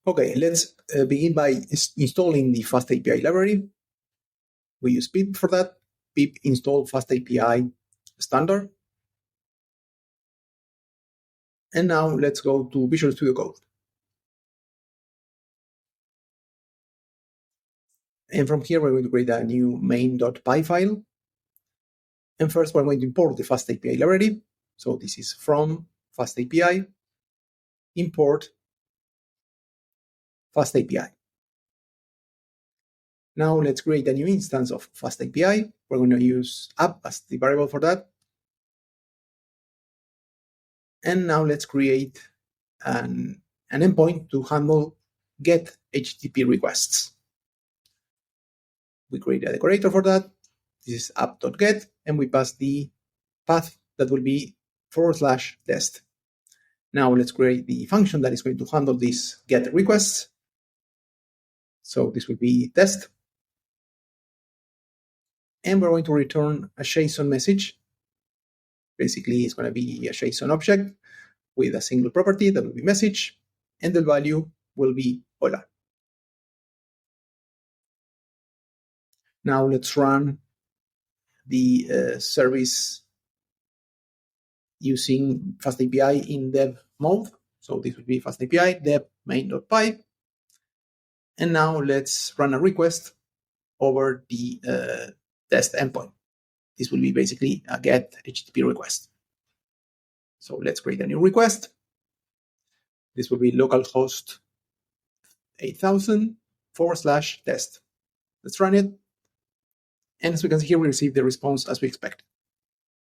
Okay, let's begin by installing the FastAPI library. We use pip for that. Pip install FastAPI standard. And now let's go to Visual Studio Code. And from here, we're going to create a new main.py file. And first, we're going to import the FastAPI library. So this is from FastAPI, import FastAPI. Now let's create a new instance of FastAPI. We're going to use app as the variable for that. And now let's create an endpoint to handle get HTTP requests. We create a decorator for that. This is app.get, and we pass the path that will be /test. Now let's create the function that is going to handle these get requests. So this will be test. And we're going to return a JSON message. Basically, it's going to be a JSON object with a single property that will be message, and the value will be hola. Now let's run the service using FastAPI in dev mode. So this will be FastAPI dev main.py. And now let's run a request over the test endpoint. This will be basically a get HTTP request. So let's create a new request. This will be localhost 8000 /test. Let's run it. And as we can see here, we receive the response as we expected.